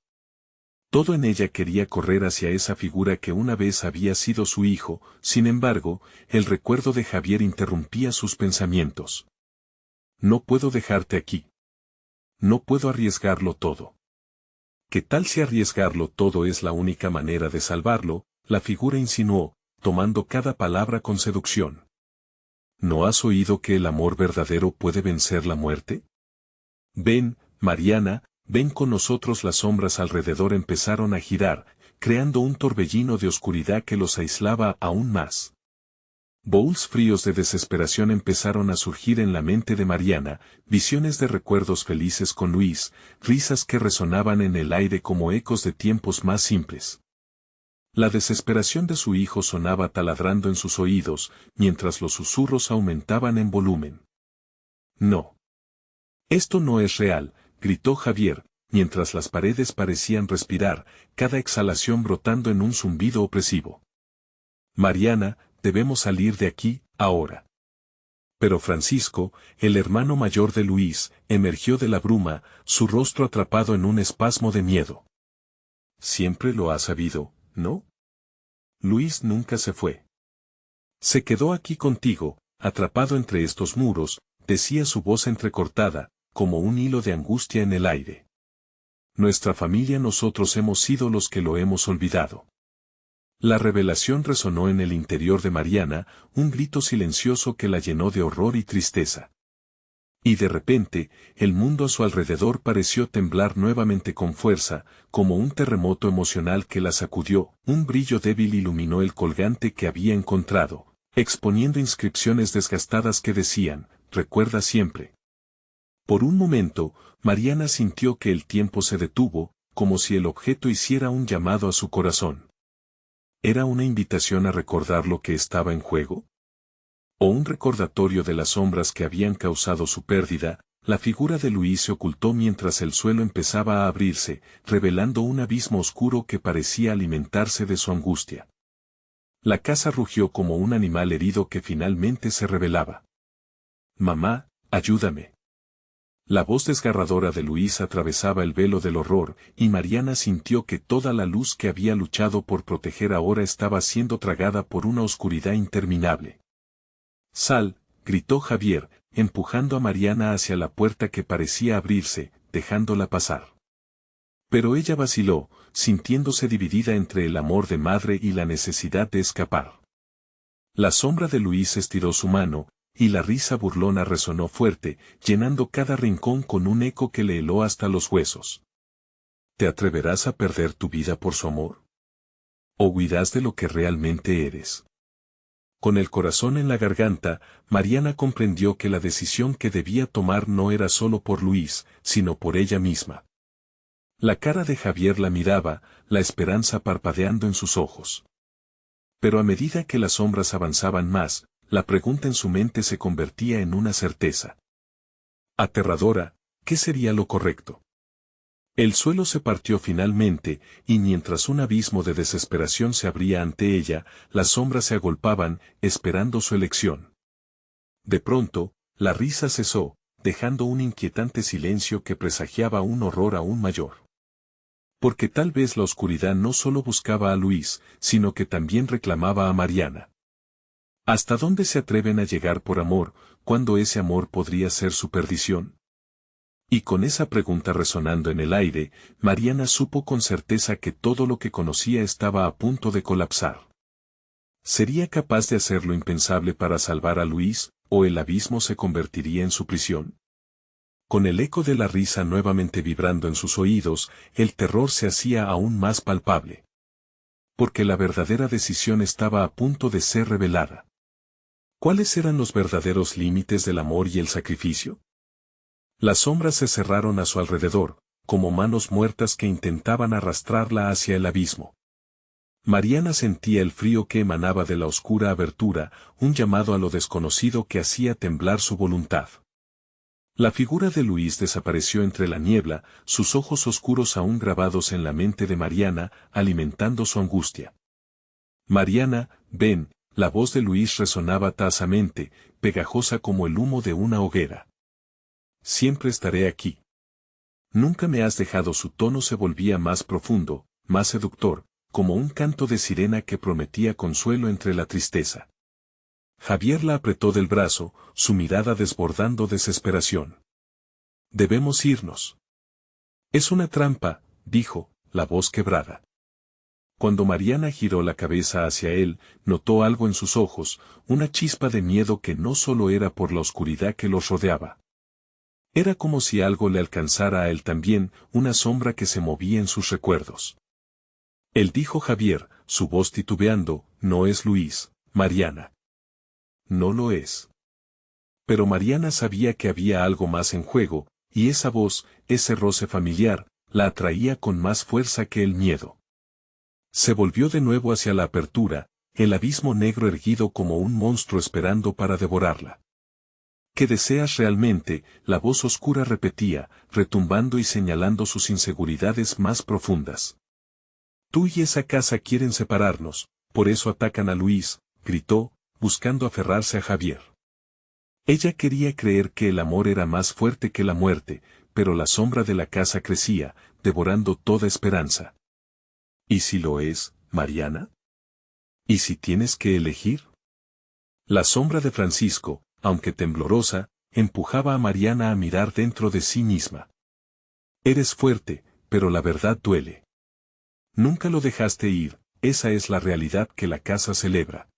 Todo en ella quería correr hacia esa figura que una vez había sido su hijo, sin embargo, el recuerdo de Javier interrumpía sus pensamientos. «No puedo dejarte aquí. No puedo arriesgarlo todo». «¿Qué tal si arriesgarlo todo es la única manera de salvarlo?», la figura insinuó, tomando cada palabra con seducción. «¿No has oído que el amor verdadero puede vencer la muerte? Ven, Mariana, ven con nosotros». Las sombras alrededor empezaron a girar, creando un torbellino de oscuridad que los aislaba aún más. Bowls fríos de desesperación empezaron a surgir en la mente de Mariana, visiones de recuerdos felices con Luis, risas que resonaban en el aire como ecos de tiempos más simples. La desesperación de su hijo sonaba taladrando en sus oídos, mientras los susurros aumentaban en volumen. «No. Esto no es real», gritó Javier, mientras las paredes parecían respirar, cada exhalación brotando en un zumbido opresivo. «Mariana, debemos salir de aquí, ahora». Pero Francisco, el hermano mayor de Luis, emergió de la bruma, su rostro atrapado en un espasmo de miedo. «Siempre lo has sabido, ¿no? Luis nunca se fue. Se quedó aquí contigo, atrapado entre estos muros», decía su voz entrecortada, como un hilo de angustia en el aire. «Nuestra familia, nosotros hemos sido los que lo hemos olvidado». La revelación resonó en el interior de Mariana, un grito silencioso que la llenó de horror y tristeza. Y de repente, el mundo a su alrededor pareció temblar nuevamente con fuerza, como un terremoto emocional que la sacudió. Un brillo débil iluminó el colgante que había encontrado, exponiendo inscripciones desgastadas que decían: «Recuerda siempre». Por un momento, Mariana sintió que el tiempo se detuvo, como si el objeto hiciera un llamado a su corazón. ¿Era una invitación a recordar lo que estaba en juego? ¿O un recordatorio de las sombras que habían causado su pérdida? La figura de Luis se ocultó mientras el suelo empezaba a abrirse, revelando un abismo oscuro que parecía alimentarse de su angustia. La casa rugió como un animal herido que finalmente se rebelaba. «Mamá, ayúdame». La voz desgarradora de Luis atravesaba el velo del horror, y Mariana sintió que toda la luz que había luchado por proteger ahora estaba siendo tragada por una oscuridad interminable. «Sal», gritó Javier, empujando a Mariana hacia la puerta que parecía abrirse, dejándola pasar. Pero ella vaciló, sintiéndose dividida entre el amor de madre y la necesidad de escapar. La sombra de Luis estiró su mano, y la risa burlona resonó fuerte, llenando cada rincón con un eco que le heló hasta los huesos. ¿Te atreverás a perder tu vida por su amor? ¿O huirás de lo que realmente eres? Con el corazón en la garganta, Mariana comprendió que la decisión que debía tomar no era solo por Luis, sino por ella misma. La cara de Javier la miraba, la esperanza parpadeando en sus ojos. Pero a medida que las sombras avanzaban más, la pregunta en su mente se convertía en una certeza. Aterradora, ¿qué sería lo correcto? El suelo se partió finalmente, y mientras un abismo de desesperación se abría ante ella, las sombras se agolpaban, esperando su elección. De pronto, la risa cesó, dejando un inquietante silencio que presagiaba un horror aún mayor. Porque tal vez la oscuridad no solo buscaba a Luis, sino que también reclamaba a Mariana. ¿Hasta dónde se atreven a llegar por amor, cuando ese amor podría ser su perdición? Y con esa pregunta resonando en el aire, Mariana supo con certeza que todo lo que conocía estaba a punto de colapsar. ¿Sería capaz de hacer lo impensable para salvar a Luis, o el abismo se convertiría en su prisión? Con el eco de la risa nuevamente vibrando en sus oídos, el terror se hacía aún más palpable. Porque la verdadera decisión estaba a punto de ser revelada. ¿Cuáles eran los verdaderos límites del amor y el sacrificio? Las sombras se cerraron a su alrededor, como manos muertas que intentaban arrastrarla hacia el abismo. Mariana sentía el frío que emanaba de la oscura abertura, un llamado a lo desconocido que hacía temblar su voluntad. La figura de Luis desapareció entre la niebla, sus ojos oscuros aún grabados en la mente de Mariana, alimentando su angustia. Mariana, ven, la voz de Luis resonaba tasamente, pegajosa como el humo de una hoguera. Siempre estaré aquí. Nunca me has dejado. Su tono se volvía más profundo, más seductor, como un canto de sirena que prometía consuelo entre la tristeza. Javier la apretó del brazo, su mirada desbordando desesperación. Debemos irnos. Es una trampa, dijo, la voz quebrada. Cuando Mariana giró la cabeza hacia él, notó algo en sus ojos, una chispa de miedo que no solo era por la oscuridad que los rodeaba. Era como si algo le alcanzara a él también, una sombra que se movía en sus recuerdos. Él dijo Javier, su voz titubeando, no es Luis, Mariana. No lo es. Pero Mariana sabía que había algo más en juego, y esa voz, ese roce familiar, la atraía con más fuerza que el miedo. Se volvió de nuevo hacia la apertura, el abismo negro erguido como un monstruo esperando para devorarla. ¿Qué deseas realmente?, la voz oscura repetía, retumbando y señalando sus inseguridades más profundas. Tú y esa casa quieren separarnos, por eso atacan a Luis, gritó, buscando aferrarse a Javier. Ella quería creer que el amor era más fuerte que la muerte, pero la sombra de la casa crecía, devorando toda esperanza. ¿Y si lo es, Mariana? ¿Y si tienes que elegir? La sombra de Francisco, aunque temblorosa, empujaba a Mariana a mirar dentro de sí misma. Eres fuerte, pero la verdad duele. Nunca lo dejaste ir, esa es la realidad que la casa celebra.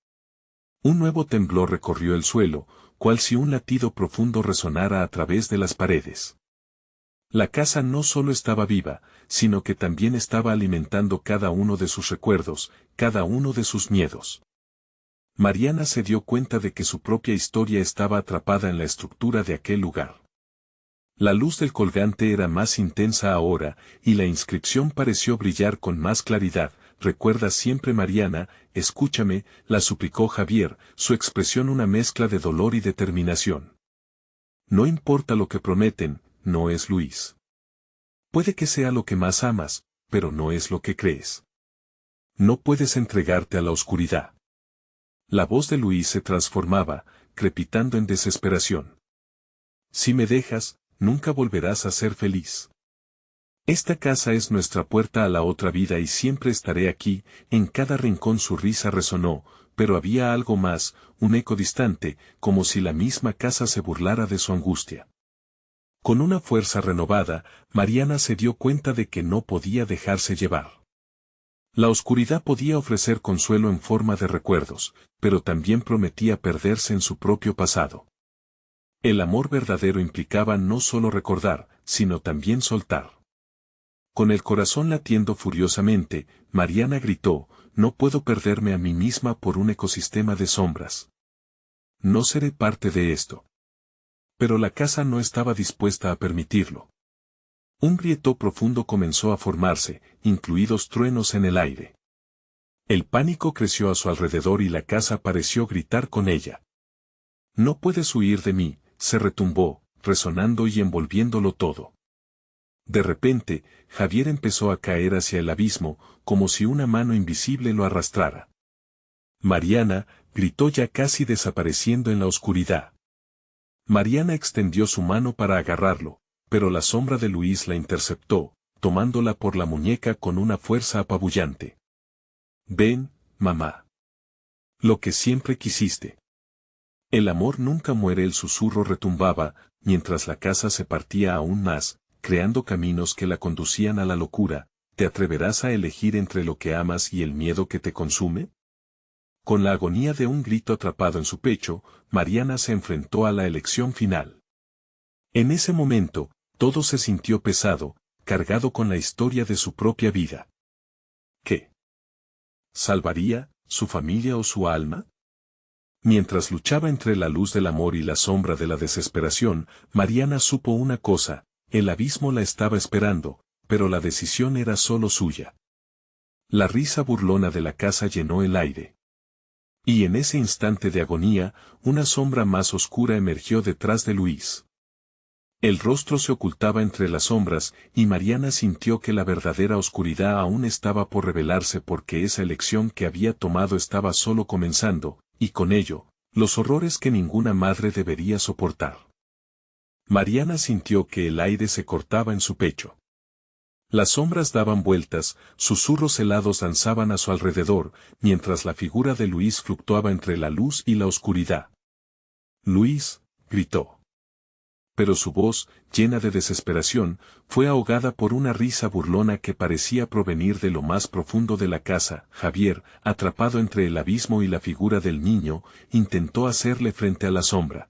Un nuevo temblor recorrió el suelo, cual si un latido profundo resonara a través de las paredes. La casa no solo estaba viva, sino que también estaba alimentando cada uno de sus recuerdos, cada uno de sus miedos. Mariana se dio cuenta de que su propia historia estaba atrapada en la estructura de aquel lugar. La luz del colgante era más intensa ahora, y la inscripción pareció brillar con más claridad. Recuerda siempre, Mariana, escúchame, la suplicó Javier, su expresión una mezcla de dolor y determinación. No importa lo que prometen, no es Luis. Puede que sea lo que más amas, pero no es lo que crees. No puedes entregarte a la oscuridad. La voz de Luis se transformaba, crepitando en desesperación. Si me dejas, nunca volverás a ser feliz. Esta casa es nuestra puerta a la otra vida y siempre estaré aquí. En cada rincón su risa resonó, pero había algo más, un eco distante, como si la misma casa se burlara de su angustia. Con una fuerza renovada, Mariana se dio cuenta de que no podía dejarse llevar. La oscuridad podía ofrecer consuelo en forma de recuerdos, pero también prometía perderse en su propio pasado. El amor verdadero implicaba no solo recordar, sino también soltar. Con el corazón latiendo furiosamente, Mariana gritó: «No puedo perderme a mí misma por un ecosistema de sombras. No seré parte de esto». Pero la casa no estaba dispuesta a permitirlo. Un grieto profundo comenzó a formarse, incluidos truenos en el aire. El pánico creció a su alrededor y la casa pareció gritar con ella. «No puedes huir de mí», se retumbó, resonando y envolviéndolo todo. De repente, Javier empezó a caer hacia el abismo, como si una mano invisible lo arrastrara. «Mariana», gritó ya casi desapareciendo en la oscuridad. Mariana extendió su mano para agarrarlo, pero la sombra de Luis la interceptó, tomándola por la muñeca con una fuerza apabullante. «Ven, mamá. Lo que siempre quisiste». «El amor nunca muere», el susurro retumbaba, mientras la casa se partía aún más, creando caminos que la conducían a la locura. «¿Te atreverás a elegir entre lo que amas y el miedo que te consume?». Con la agonía de un grito atrapado en su pecho, Mariana se enfrentó a la elección final. En ese momento, todo se sintió pesado, cargado con la historia de su propia vida. ¿Qué salvaría, su familia o su alma? Mientras luchaba entre la luz del amor y la sombra de la desesperación, Mariana supo una cosa: el abismo la estaba esperando, pero la decisión era solo suya. La risa burlona de la casa llenó el aire. Y en ese instante de agonía, una sombra más oscura emergió detrás de Luis. El rostro se ocultaba entre las sombras, y Mariana sintió que la verdadera oscuridad aún estaba por revelarse, porque esa elección que había tomado estaba solo comenzando, y con ello, los horrores que ninguna madre debería soportar. Mariana sintió que el aire se cortaba en su pecho. Las sombras daban vueltas, susurros helados danzaban a su alrededor, mientras la figura de Luis fluctuaba entre la luz y la oscuridad. «Luis», gritó. Pero su voz, llena de desesperación, fue ahogada por una risa burlona que parecía provenir de lo más profundo de la casa. Javier, atrapado entre el abismo y la figura del niño, intentó hacerle frente a la sombra.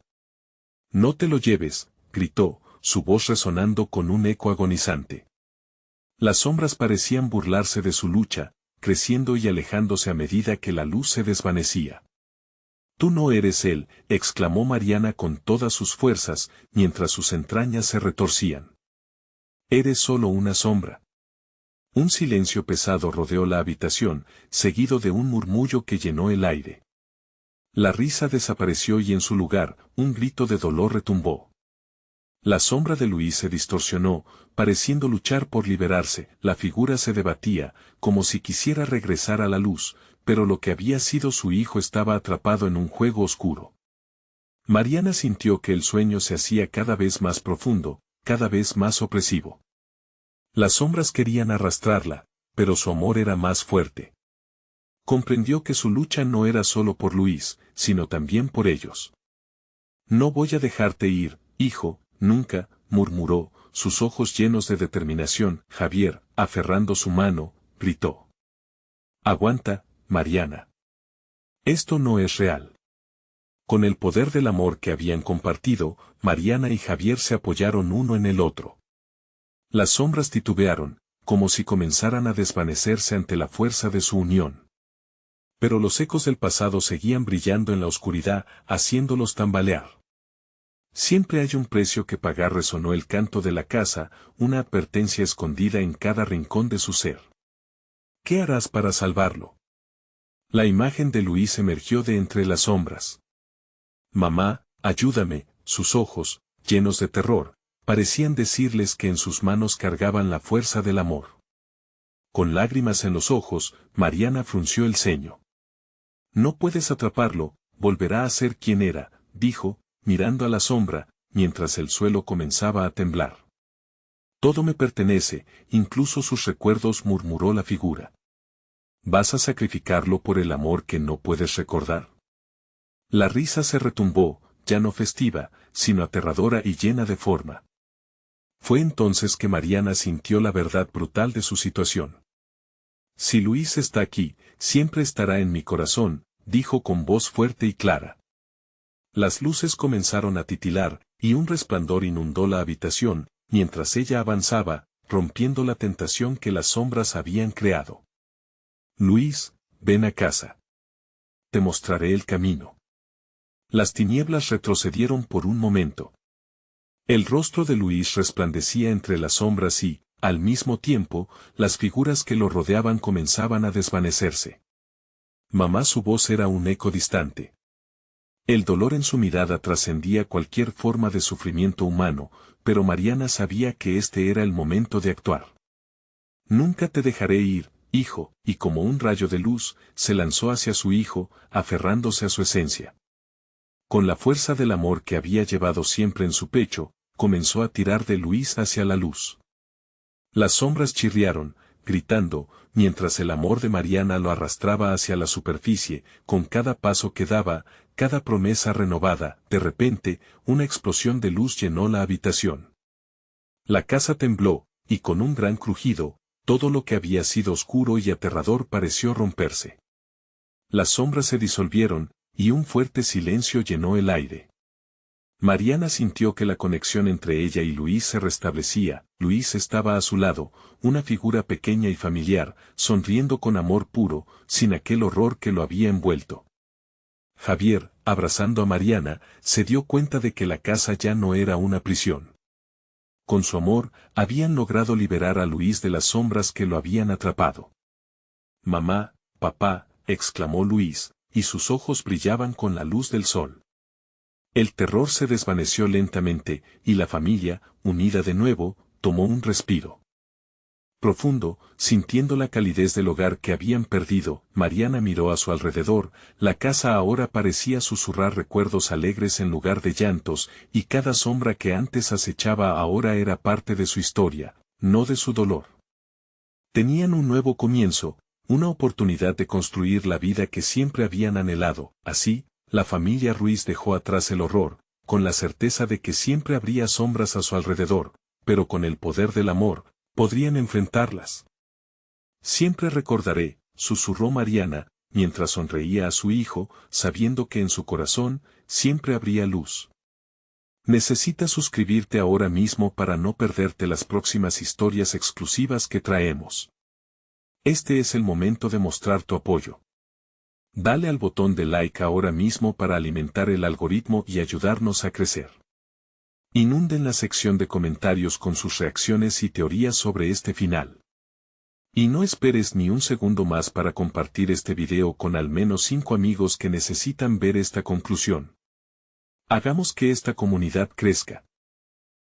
«No te lo lleves», gritó, su voz resonando con un eco agonizante. Las sombras parecían burlarse de su lucha, creciendo y alejándose a medida que la luz se desvanecía. «Tú no eres él», exclamó Mariana con todas sus fuerzas, mientras sus entrañas se retorcían. «Eres solo una sombra». Un silencio pesado rodeó la habitación, seguido de un murmullo que llenó el aire. La risa desapareció y en su lugar, un grito de dolor retumbó. La sombra de Luis se distorsionó, pareciendo luchar por liberarse. La figura se debatía, como si quisiera regresar a la luz, pero lo que había sido su hijo estaba atrapado en un juego oscuro. Mariana sintió que el sueño se hacía cada vez más profundo, cada vez más opresivo. Las sombras querían arrastrarla, pero su amor era más fuerte. Comprendió que su lucha no era solo por Luis, sino también por ellos. «No voy a dejarte ir, hijo, nunca», murmuró, sus ojos llenos de determinación. Javier, aferrando su mano, gritó: «Aguanta, Mariana. Esto no es real». Con el poder del amor que habían compartido, Mariana y Javier se apoyaron uno en el otro. Las sombras titubearon, como si comenzaran a desvanecerse ante la fuerza de su unión. Pero los ecos del pasado seguían brillando en la oscuridad, haciéndolos tambalear. «Siempre hay un precio que pagar», resonó el canto de la casa, una advertencia escondida en cada rincón de su ser. «¿Qué harás para salvarlo?». La imagen de Luis emergió de entre las sombras. «Mamá, ayúdame», sus ojos, llenos de terror, parecían decirles que en sus manos cargaban la fuerza del amor. Con lágrimas en los ojos, Mariana frunció el ceño. «No puedes atraparlo, volverá a ser quien era», dijo, mirando a la sombra, mientras el suelo comenzaba a temblar. «Todo me pertenece, incluso sus recuerdos», murmuró la figura. «¿Vas a sacrificarlo por el amor que no puedes recordar?». La risa se retumbó, ya no festiva, sino aterradora y llena de forma. Fue entonces que Mariana sintió la verdad brutal de su situación. Si Luis está aquí, siempre estará en mi corazón, dijo con voz fuerte y clara. Las luces comenzaron a titilar, y un resplandor inundó la habitación, mientras ella avanzaba, rompiendo la tentación que las sombras habían creado. Luis, ven a casa. Te mostraré el camino. Las tinieblas retrocedieron por un momento. El rostro de Luis resplandecía entre las sombras y, al mismo tiempo, las figuras que lo rodeaban comenzaban a desvanecerse. Mamá, su voz era un eco distante. El dolor en su mirada trascendía cualquier forma de sufrimiento humano, pero Mariana sabía que este era el momento de actuar. Nunca te dejaré ir, hijo, y como un rayo de luz, se lanzó hacia su hijo, aferrándose a su esencia. Con la fuerza del amor que había llevado siempre en su pecho, comenzó a tirar de Luis hacia la luz. Las sombras chirriaron, gritando, mientras el amor de Mariana lo arrastraba hacia la superficie, con cada paso que daba, cada promesa renovada. De repente, una explosión de luz llenó la habitación. La casa tembló, y con un gran crujido, todo lo que había sido oscuro y aterrador pareció romperse. Las sombras se disolvieron, y un fuerte silencio llenó el aire. Mariana sintió que la conexión entre ella y Luis se restablecía. Luis estaba a su lado, una figura pequeña y familiar, sonriendo con amor puro, sin aquel horror que lo había envuelto. Javier, abrazando a Mariana, se dio cuenta de que la casa ya no era una prisión. Con su amor, habían logrado liberar a Luis de las sombras que lo habían atrapado. Mamá, papá, exclamó Luis, y sus ojos brillaban con la luz del sol. El terror se desvaneció lentamente, y la familia, unida de nuevo, tomó un respiro profundo, sintiendo la calidez del hogar que habían perdido. Mariana miró a su alrededor, la casa ahora parecía susurrar recuerdos alegres en lugar de llantos, y cada sombra que antes acechaba ahora era parte de su historia, no de su dolor. Tenían un nuevo comienzo, una oportunidad de construir la vida que siempre habían anhelado. Así, la familia Ruiz dejó atrás el horror, con la certeza de que siempre habría sombras a su alrededor, pero con el poder del amor, podrían enfrentarlas. Siempre recordaré, susurró Mariana, mientras sonreía a su hijo, sabiendo que en su corazón, siempre habría luz. Necesitas suscribirte ahora mismo para no perderte las próximas historias exclusivas que traemos. Este es el momento de mostrar tu apoyo. Dale al botón de like ahora mismo para alimentar el algoritmo y ayudarnos a crecer. Inunden la sección de comentarios con sus reacciones y teorías sobre este final. Y no esperes ni un segundo más para compartir este video con al menos 5 amigos que necesitan ver esta conclusión. Hagamos que esta comunidad crezca.